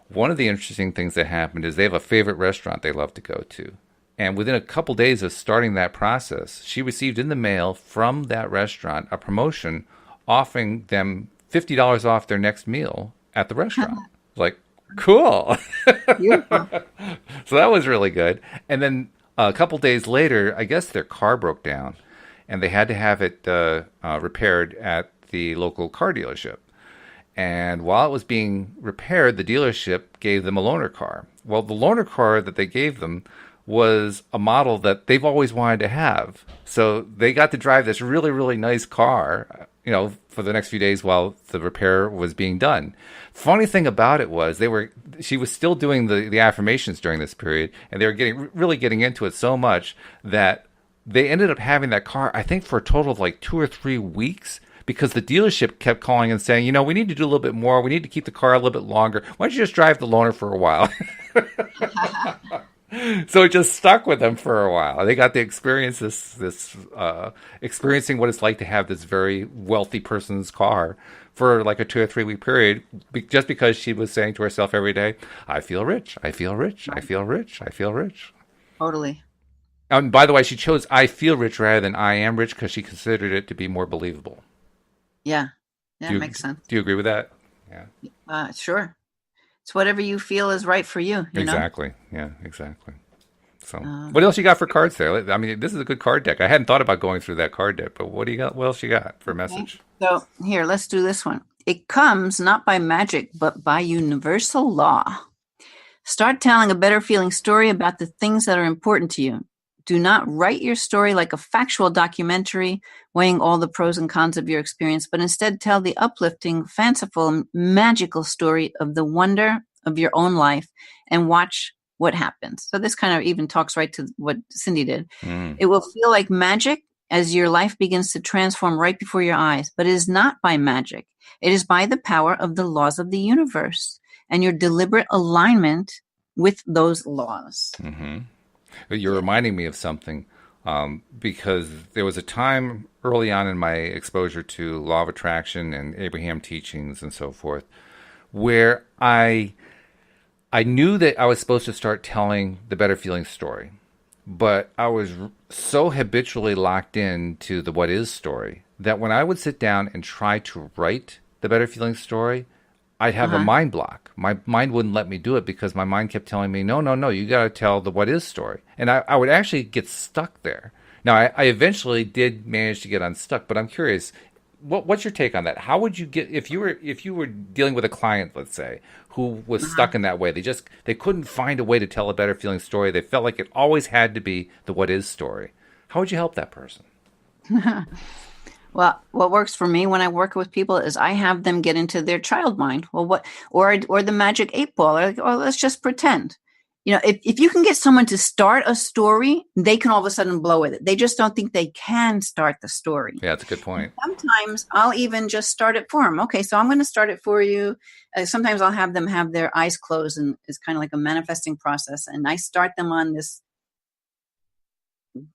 One of the interesting things that happened is they have a favorite restaurant they love to go to. And within a couple days of starting that process, she received in the mail from that restaurant a promotion offering them $50 off their next meal at the restaurant. Like, cool. So that was really good. And then a couple days later, I guess their car broke down, and they had to have it repaired at the local car dealership. And while it was being repaired, the dealership gave them a loaner car. Well, the loaner car that they gave them was a model that they've always wanted to have. So they got to drive this really, really nice car, for the next few days while the repair was being done. Funny thing about it was she was still doing the affirmations during this period, and they were really getting into it so much that they ended up having that car, I think, for a total of like 2 or 3 weeks, because the dealership kept calling and saying, we need to do a little bit more. We need to keep the car a little bit longer. Why don't you just drive the loaner for a while? So it just stuck with them for a while. They got to experience experiencing what it's like to have this very wealthy person's car for like a 2 or 3 week period, just because she was saying to herself every day, I feel rich, I feel rich, I feel rich, I feel rich. Totally. And by the way, she chose I feel rich rather than I am rich because she considered it to be more believable. Yeah. Yeah, it makes sense. Do you agree with that? Yeah. Sure. It's whatever you feel is right for you. Exactly. Yeah, exactly. So what else you got for cards there? I mean, this is a good card deck. I hadn't thought about going through that card deck, but what do you got? What else you got for a message? So here, let's do this one. It comes not by magic, but by universal law. Start telling a better feeling story about the things that are important to you. Do not write your story like a factual documentary, weighing all the pros and cons of your experience, but instead tell the uplifting, fanciful, magical story of the wonder of your own life and watch what happens. So this kind of even talks right to what Cindy did. It will feel like magic as your life begins to transform right before your eyes, but it is not by magic. It is by the power of the laws of the universe and your deliberate alignment with those laws. Mm-hmm. You're reminding me of something. because there was a time early on in my exposure to law of attraction and Abraham teachings and so forth, where I knew that I was supposed to start telling the better feeling story, but I was so habitually locked into the what is story that when I would sit down and try to write the better feeling story, I'd have a mind block. My mind wouldn't let me do it because my mind kept telling me, no, you got to tell the what is story. And I would actually get stuck there. Now, I eventually did manage to get unstuck, but I'm curious, what's your take on that? How would you get, if you were dealing with a client, let's say, who was stuck in that way, they couldn't find a way to tell a better feeling story. They felt like it always had to be the what is story. How would you help that person? Well, what works for me when I work with people is I have them get into their child mind. Well, or the magic 8 ball, or let's just pretend. If you can get someone to start a story, they can all of a sudden blow with it. They just don't think they can start the story. Yeah, that's a good point. And sometimes I'll even just start it for them. Okay, so I'm going to start it for you. Sometimes I'll have them have their eyes closed, and it's kind of like a manifesting process. And I start them on this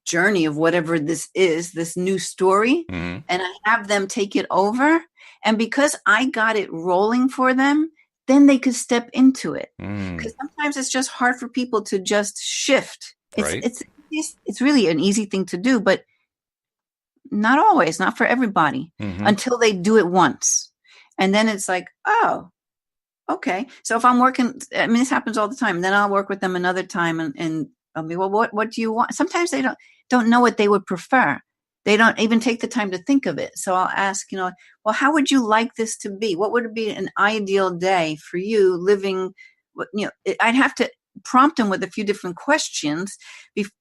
journey of whatever this is, this new story, and I have them take it over. And because I got it rolling for them, then they could step into it. Because sometimes it's just hard for people to just shift. It's really an easy thing to do, but not always, not for everybody, until they do it once. And then it's like, oh, okay. So if I'm working, this happens all the time. Then I'll work with them another time and I'll be, well, what do you want? Sometimes they don't know what they would prefer. They don't even take the time to think of it. So I'll ask, well, how would you like this to be? What would be an ideal day for you living? I'd have to prompt them with a few different questions.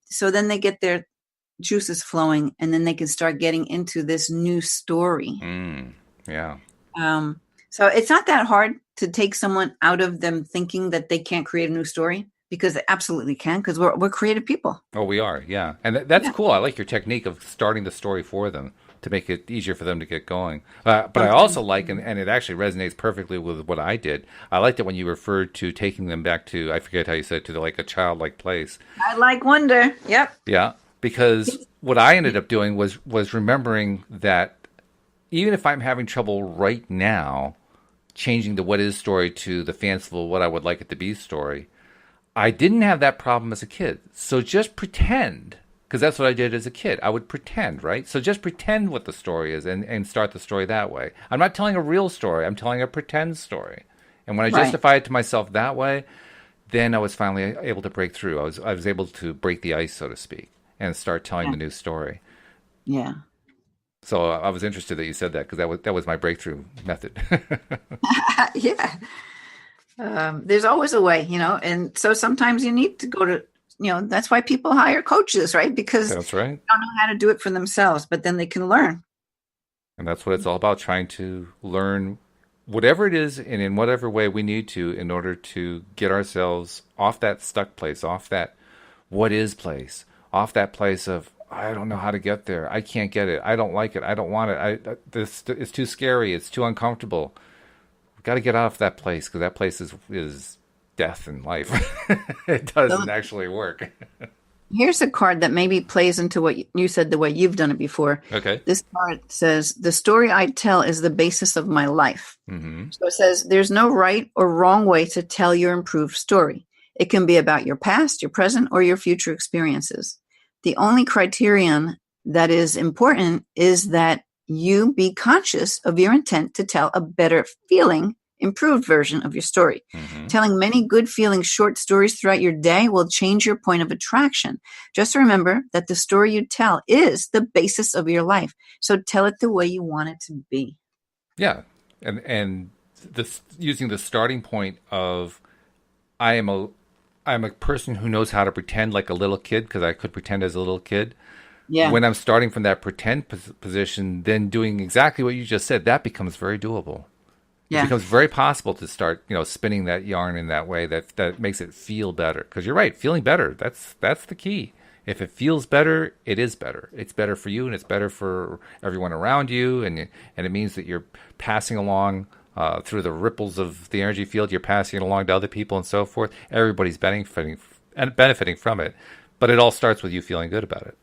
So then they get their juices flowing and then they can start getting into this new story. Yeah. So it's not that hard to take someone out of them thinking that they can't create a new story. Because they absolutely can, because we're creative people. Oh, we are, yeah. And that's cool. I like your technique of starting the story for them to make it easier for them to get going. But I also like, and it actually resonates perfectly with what I did, I liked it when you referred to taking them back to, I forget how you said, to like a childlike place. I like wonder, yep. Yeah, because what I ended up doing was remembering that even if I'm having trouble right now changing the what is story to the fanciful what I would like it to be story, I didn't have that problem as a kid. So just pretend, because that's what I did as a kid. I would pretend, right? So just pretend what the story is and start the story that way. I'm not telling a real story. I'm telling a pretend story. And when I justify it to myself that way, then I was finally able to break through. I was able to break the ice, so to speak, and start telling the new story. Yeah. So I was interested that you said that, because that was my breakthrough method. Yeah. There's always a way, and so sometimes you need to go to, that's why people hire coaches, right? Because that's right. They don't know how to do it for themselves, but then they can learn. And that's what it's all about, trying to learn whatever it is and in whatever way we need to in order to get ourselves off that stuck place, off that what is place, off that place of, I don't know how to get there. I can't get it. I don't like it. I don't want it. It's too scary. It's too uncomfortable. Got to get off that place, because that place is death and life. It doesn't actually work. Here's a card that maybe plays into what you said, the way you've done it before. Okay. This card says, the story I tell is the basis of my life. So it says, there's no right or wrong way to tell your improved story. It can be about your past, your present, or your future experiences. The only criterion that is important is that you be conscious of your intent to tell a better feeling, improved version of your story. Telling many good feeling short stories throughout your day will change your point of attraction. Just remember that the story you tell is the basis of your life. So tell it the way you want it to be. Yeah. And using the starting point of, I'm a person who knows how to pretend like a little kid, because I could pretend as a little kid. Yeah. When I'm starting from that pretend position, then doing exactly what you just said, that becomes very doable. Yeah. It becomes very possible to start, spinning that yarn in that way that makes it feel better. Because you're right, feeling better, that's the key. If it feels better, it is better. It's better for you, and it's better for everyone around you, and it means that you're passing along through the ripples of the energy field. You're passing it along to other people and so forth. Everybody's benefiting from it, but it all starts with you feeling good about it.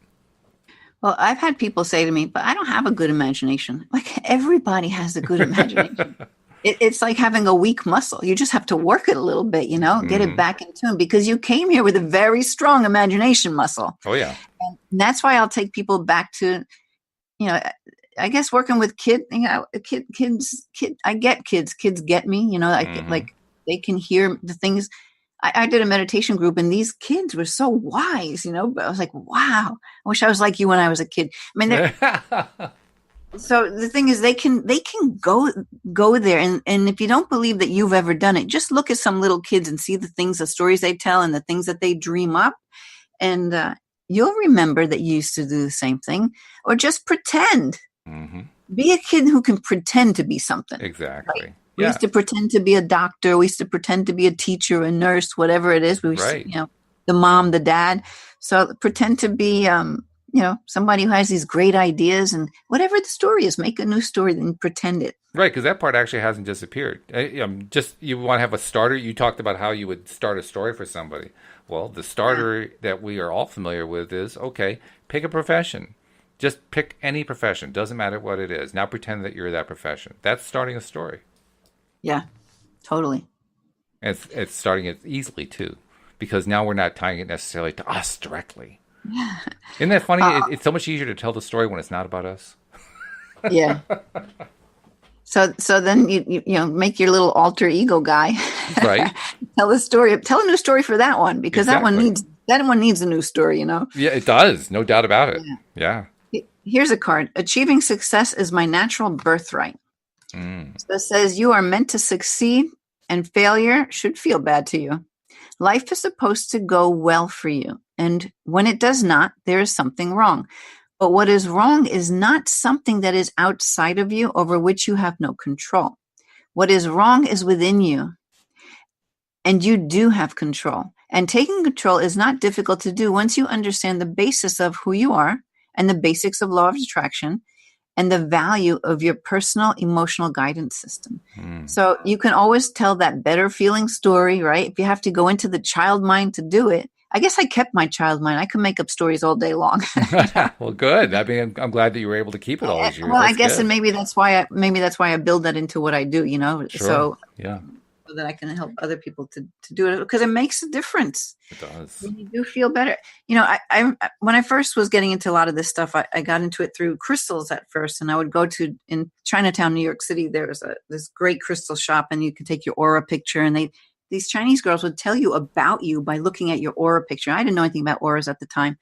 Well, I've had people say to me, but I don't have a good imagination. Like everybody has a good imagination. It's like having a weak muscle. You just have to work it a little bit, get it back in tune because you came here with a very strong imagination muscle. Oh, yeah. And that's why I'll take people back to, I guess working with kids, I get kids get me, like they can hear the things. I did a meditation group and these kids were so wise, but I was like, wow, I wish I was like you when I was a kid. I mean, so the thing is they can go there. And if you don't believe that you've ever done it, just look at some little kids and see the stories they tell and the things that they dream up. And you'll remember that you used to do the same thing or just pretend. Mm-hmm. Be a kid who can pretend to be something. Exactly. Right? We used to pretend to be a doctor. We used to pretend to be a teacher, a nurse, whatever it is. We used to, the mom, the dad. So pretend to be, somebody who has these great ideas and whatever the story is, make a new story, then pretend it. Right, because that part actually hasn't disappeared. Just you want to have a starter. You talked about how you would start a story for somebody. Well, the starter that we are all familiar with is, okay, pick a profession. Just pick any profession. Doesn't matter what it is. Now pretend that you're that profession. That's starting a story. Yeah, totally. And it's starting it easily, too, because now we're not tying it necessarily to us directly. Isn't that funny? It's so much easier to tell the story when it's not about us. Yeah. So then you make your little alter ego guy. Right. Tell a new story for that one, because that one needs a new story, Yeah, it does. No doubt about it. Yeah. Here's a card. Achieving success is my natural birthright. So it says you are meant to succeed and failure should feel bad to you. Life is supposed to go well for you. And when it does not, there is something wrong. But what is wrong is not something that is outside of you over which you have no control. What is wrong is within you. And you do have control. And taking control is not difficult to do once you understand the basis of who you are and the basics of law of attraction and the value of your personal emotional guidance system. So you can always tell that better feeling story, right? If you have to go into the child mind to do it. I guess I kept my child mind. I can make up stories all day long. Well, good. I mean, I'm glad that you were able to keep it all these years. Well, I guess, and maybe that's why I build that into what I do, Sure. So that I can help other people to do it, because it makes a difference. It does. You do feel better. I when I first was getting into a lot of this stuff, I got into it through crystals at first, and I would go to in Chinatown, New York City. There was this great crystal shop, and you could take your aura picture, and these Chinese girls would tell you about you by looking at your aura picture. I didn't know anything about auras at the time,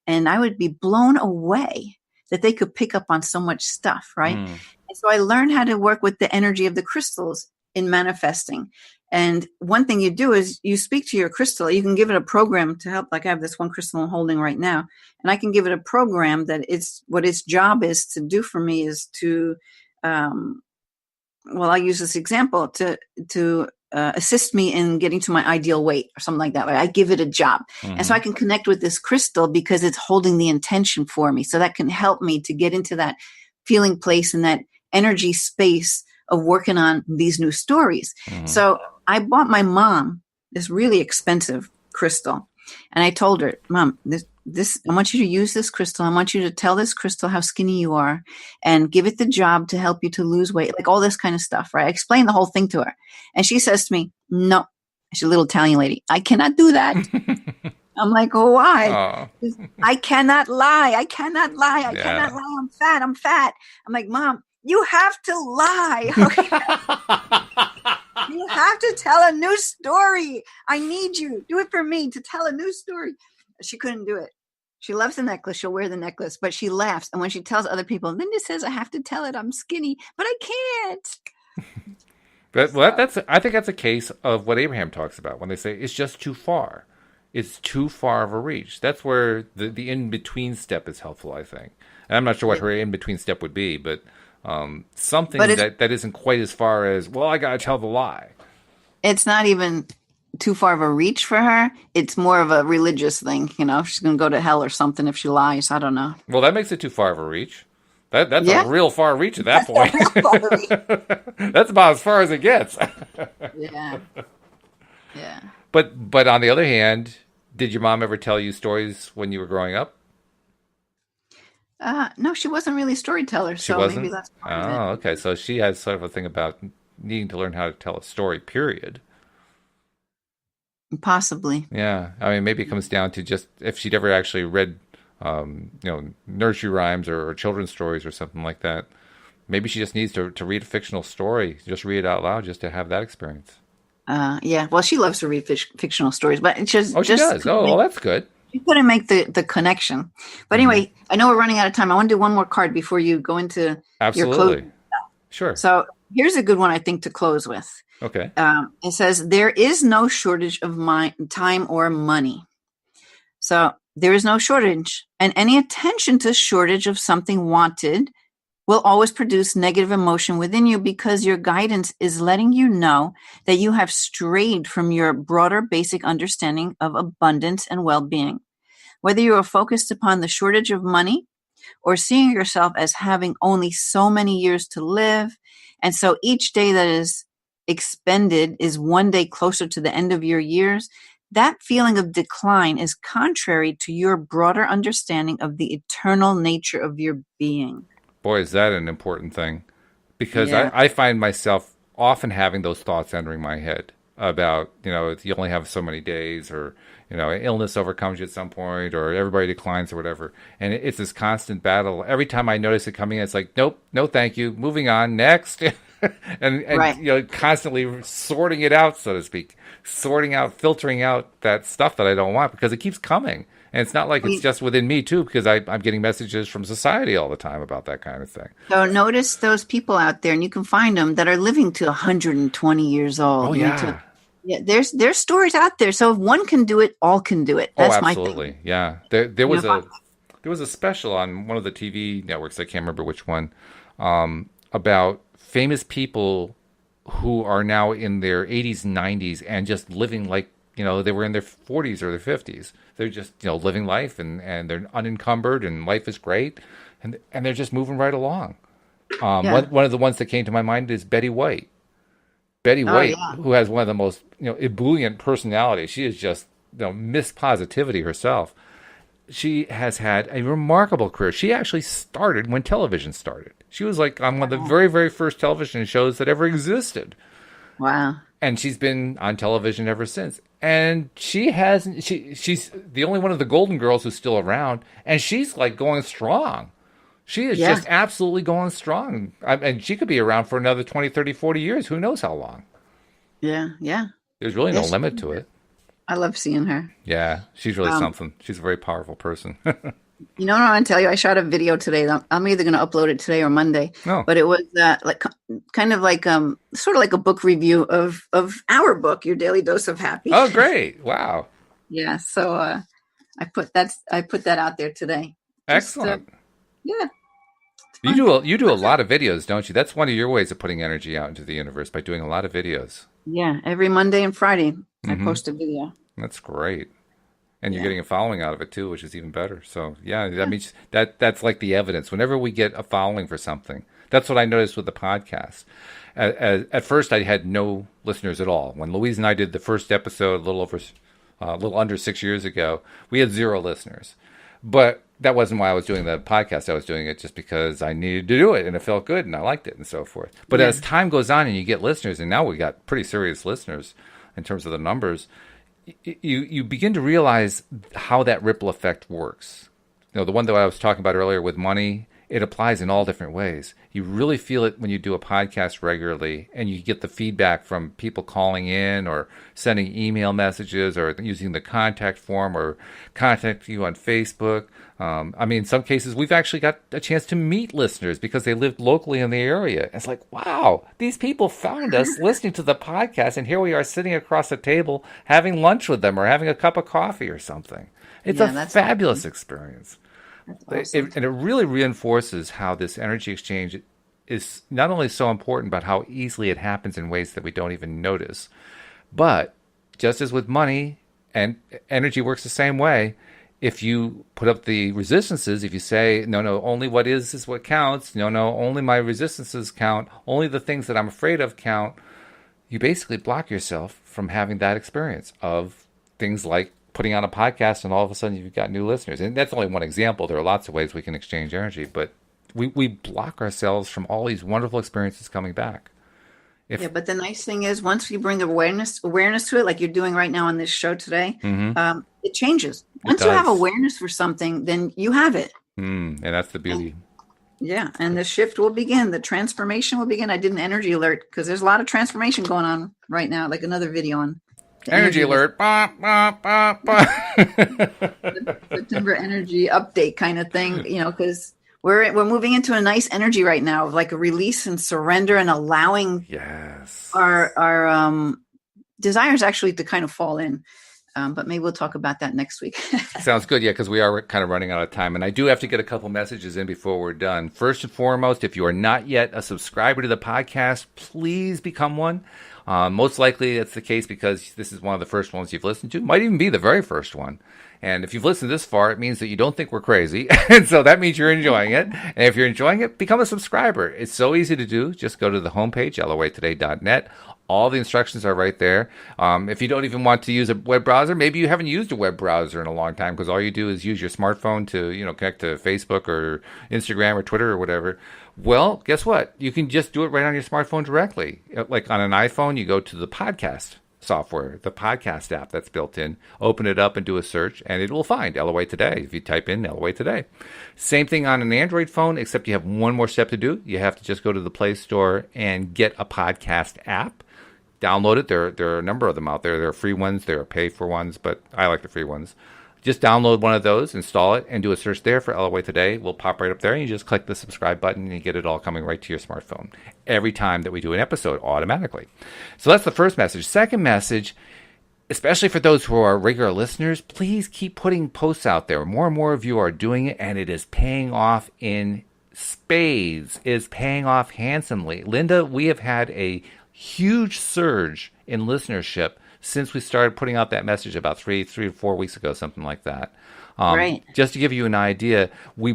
and I would be blown away that they could pick up on so much stuff, right? And so I learned how to work with the energy of the crystals in manifesting. And one thing you do is you speak to your crystal. You can give it a program to help. Like I have this one crystal I'm holding right now, and I can give it a program that what its job is to do for me is to, I'll use this example to assist me in getting to my ideal weight or something like that. Right? I give it a job. And so I can connect with this crystal because it's holding the intention for me. So that can help me to get into that feeling place and that energy space of working on these new stories. So I bought my mom this really expensive crystal, and I told her, Mom, this I want you to use this crystal. I want you to tell this crystal how skinny you are and give it the job to help you to lose weight, like all this kind of stuff, right? I explained the whole thing to her. And she says to me, no, she's a little Italian lady, I cannot do that. I'm like, oh, why? I cannot lie. I cannot lie. I cannot lie. I'm fat. I'm like, Mom, you have to lie. Okay? You have to tell a new story. I need you. Do it for me to tell a new story. She couldn't do it. She loves the necklace. She'll wear the necklace, but she laughs. And when she tells other people, Linda says, I have to tell it I'm skinny, but I can't. But I think that's a case of what Abraham talks about when they say it's just too far. It's too far of a reach. That's where the in-between step is helpful, I think. And I'm not sure what her in-between step would be, but something that isn't quite as far as, well, I got to tell the lie. It's not even too far of a reach for her. It's more of a religious thing. She's going to go to hell or something if she lies. I don't know. Well, that makes it too far of a reach. That's a real far reach at that point. That's about as far as it gets. Yeah. But on the other hand, did your mom ever tell you stories when you were growing up? No, she wasn't really a storyteller, She so maybe wasn't? that's part of it. Oh, okay. So she has sort of a thing about needing to learn how to tell a story, period. Possibly. Yeah. I mean, maybe it comes down to just if she'd ever actually read, nursery rhymes or children's stories or something like that. Maybe she just needs to read a fictional story, just read it out loud, just to have that experience. Yeah. Well, she loves to read fictional stories, but it's Oh, she just does. Oh, well, that's good. you couldn't make the connection. But Hmm. anyway, I know we're running out of time. I want to do one more card before you go into your close. Absolutely. Sure. So here's a good one, I think, to close with. Okay. It says, there is no shortage of time or money. So there is no shortage. And any attention to shortage of something wanted will always produce negative emotion within you because your guidance is letting you know that you have strayed from your broader basic understanding of abundance and well-being. Whether you are focused upon the shortage of money or seeing yourself as having only so many years to live, and so each day that is expended is one day closer to the end of your years, that feeling of decline is contrary to your broader understanding of the eternal nature of your being. Boy, is that an important thing. Because Yeah. I find myself often having those thoughts entering my head about, you only have so many days or, illness overcomes you at some point or everybody declines or whatever. And it's this constant battle. Every time I notice it coming, it's like, nope, no, thank you. Moving on, next. and Right. constantly sorting it out, so to speak, sorting out, filtering out that stuff that I don't want because it keeps coming. And it's not like it's just within me too, because I'm getting messages from society all the time about that kind of thing. So notice those people out there, and you can find them that are living to 120 years old. Oh yeah. Yeah, there's stories out there. So if one can do it, all can do it. Oh, That's my absolutely. thing. Yeah. There You was know, a special on one of the TV networks, I can't remember which one, about famous people who are now in their 80s and 90s and just living like, they were in their 40s or their 50s. They're just, living life and they're unencumbered and life is great and they're just moving right along. yeah. One of the ones that came to my mind is Betty White. Betty Oh White, yeah. who has one of the most, ebullient personalities. She is just, Miss Positivity herself. She has had a remarkable career. She actually started when television started. She was like on one of the very, very first television shows that ever existed. Wow. And she's been on television ever since. And she's the only one of the Golden Girls who's still around. And she's like going strong. She is Yeah. just absolutely going strong. And she could be around for another 20, 30, 40 years. Who knows how long? Yeah. Yeah. There's really no Yes. limit to it. I love seeing her. Yeah, she's really Um, something. She's a very powerful person. You know what I want to tell you? I shot a video today. I'm either going to upload it today or Monday. Oh, But it was kind of like sort of like a book review of our book, Your Daily Dose of Happy. oh, great! Wow, Yeah. So I put that out there today. Just, excellent. yeah. It's You fun. do a lot of videos, don't you? That's one of your ways of putting energy out into the universe by doing a lot of videos. Yeah. Every Monday and Friday, I Hmm. post a video. That's great, and you're Yeah. getting a following out of it too, which is even better. So yeah, that means that's like the evidence. Whenever we get a following for something, that's what I noticed with the podcast. At first, I had no listeners at all. When Louise and I did the first episode, a little under 6 years ago, we had zero listeners. But that wasn't why I was doing the podcast. I was doing it just because I needed to do it and it felt good and I liked it and so forth. But Yeah. as time goes on and you get listeners, and now we got pretty serious listeners in terms of the numbers, you begin to realize how that ripple effect works. The one that I was talking about earlier with money, it applies in all different ways. You really feel it when you do a podcast regularly and you get the feedback from people calling in or sending email messages or using the contact form or contacting you on Facebook. In some cases, we've actually got a chance to meet listeners because they lived locally in the area. It's like, wow, these people found us listening to the podcast, and here we are sitting across a table having lunch with them or having a cup of coffee or something. It's Yeah, a that's fabulous experience. That's awesome. And it really reinforces how this energy exchange is not only so important, but how easily it happens in ways that we don't even notice. But just as with money, and energy works the same way, if you put up the resistances, if you say, no, only what is what counts, no, only my resistances count, only the things that I'm afraid of count, you basically block yourself from having that experience of things like putting on a podcast, and all of a sudden you've got new listeners. And that's only one example. There are lots of ways we can exchange energy, but we block ourselves from all these wonderful experiences coming back. Yeah, but the nice thing is, once you bring awareness to it, like you're doing right now on this show today, it changes. Once you have awareness for something, then you have it. And that's the beauty. And the shift will begin. The transformation will begin. I did an energy alert because there's a lot of transformation going on right now, like another video on energy alert. September energy update kind of thing, because we're moving into a nice energy right now, like a release and surrender and allowing our desires actually to kind of fall in. But maybe we'll talk about that next week. Sounds good. Yeah, because we are kind of running out of time. And I do have to get a couple messages in before we're done. First and foremost, if you are not yet a subscriber to the podcast, please become one. Most likely that's the case because this is one of the first ones you've listened to. Might even be the very first one. And if you've listened this far, it means that you don't think we're crazy. And so that means you're enjoying it. And if you're enjoying it, become a subscriber. It's so easy to do. Just go to the homepage, loatoday-net. All the instructions are right there. If you don't even want to use a web browser, maybe you haven't used a web browser in a long time because all you do is use your smartphone to, connect to Facebook or Instagram or Twitter or whatever. Well, guess what? You can just do it right on your smartphone directly. Like on an iPhone, you go to the podcast software, the podcast app that's built in, open it up and do a search, and it will find LOA Today if you type in LOA Today. Same thing on an Android phone, except you have one more step to do. You have to just go to the Play Store and get a podcast app. Download it. There are a number of them out there. There are free ones. There are pay-for ones, but I like the free ones. Just download one of those, install it, and do a search there for LOA Today. We'll pop right up there, and you just click the subscribe button, and you get it all coming right to your smartphone every time that we do an episode automatically. So that's the first message. Second message, especially for those who are regular listeners, please keep putting posts out there. More and more of you are doing it, and it is paying off in spades. It is paying off handsomely. Linda, we have had a huge surge in listenership since we started putting out that message about 3 to 4 weeks ago, something like that. Right. Just to give you an idea, we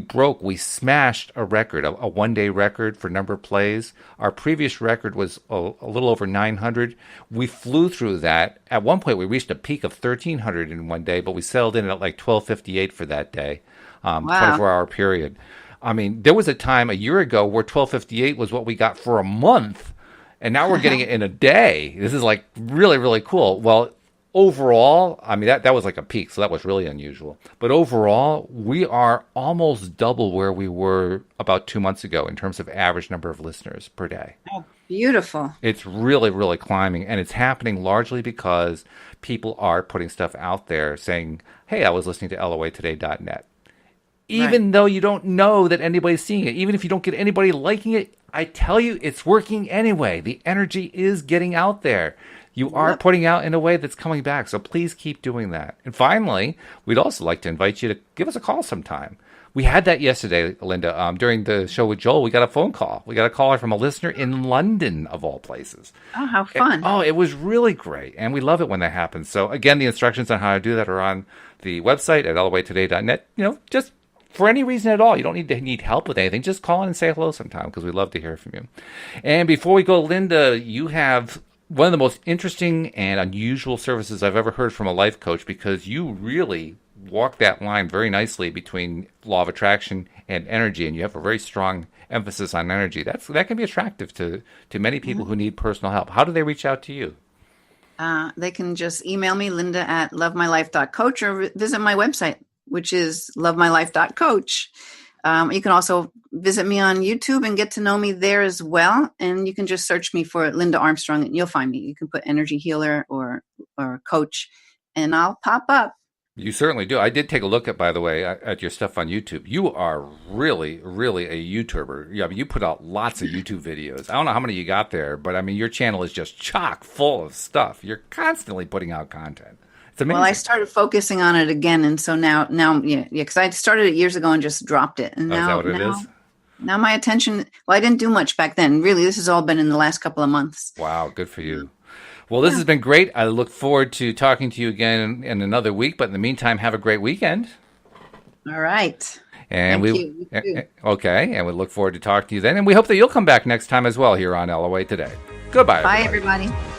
smashed a record, a one-day record for number of plays. Our previous record was a little over 900. We flew through that. At one point, we reached a peak of 1,300 in one day, but we settled in at like 1,258 for that day, 24-hour period. I mean, there was a time a year ago where 1,258 was what we got for a month. And now we're getting it in a day. This is like really, really cool. Well, overall, I mean, that was like a peak, so that was really unusual. But overall, we are almost double where we were about 2 months ago in terms of average number of listeners per day. Oh, beautiful. It's really, really climbing. And it's happening largely because people are putting stuff out there saying, hey, I was listening to loatoday.net. Even though you don't know that anybody's seeing it, even if you don't get anybody liking it, I tell you, it's working anyway. The energy is getting out there. You are putting out in a way that's coming back. So please keep doing that. And finally, we'd also like to invite you to give us a call sometime. We had that yesterday, Linda. During the show with Joel, we got a phone call. We got a call from a listener in London, of all places. Oh, how fun. It was really great. And we love it when that happens. So again, the instructions on how to do that are on the website at loatoday.net. Just for any reason at all. You don't need help with anything. Just call in and say hello sometime because we'd love to hear from you. And before we go, Linda, you have one of the most interesting and unusual services I've ever heard from a life coach because you really walk that line very nicely between law of attraction and energy, and you have a very strong emphasis on energy. That can be attractive to many people who need personal help. How do they reach out to you? They can just email me, linda@lovemylife.coach, or visit my website, which is lovemylife.coach. You can also visit me on YouTube and get to know me there as well. And you can just search me for Linda Armstrong and you'll find me. You can put energy healer or coach and I'll pop up. You certainly do. I did take a look at, by the way, at your stuff on YouTube. You are really, really a YouTuber. I mean, you put out lots of YouTube videos. I don't know how many you got there, but I mean, your channel is just chock full of stuff. You're constantly putting out content. It's amazing. Well, I started focusing on it again, and so now, because I started it years ago and just dropped it, and now, is that what it is? Now my attention. Well, I didn't do much back then. Really, this has all been in the last couple of months. Wow, good for you. Well, this has been great. I look forward to talking to you again in another week. But in the meantime, have a great weekend. All right. And Thank you. Okay, and we look forward to talking to you then. And we hope that you'll come back next time as well here on LOA Today. Goodbye, Bye, everybody. everybody.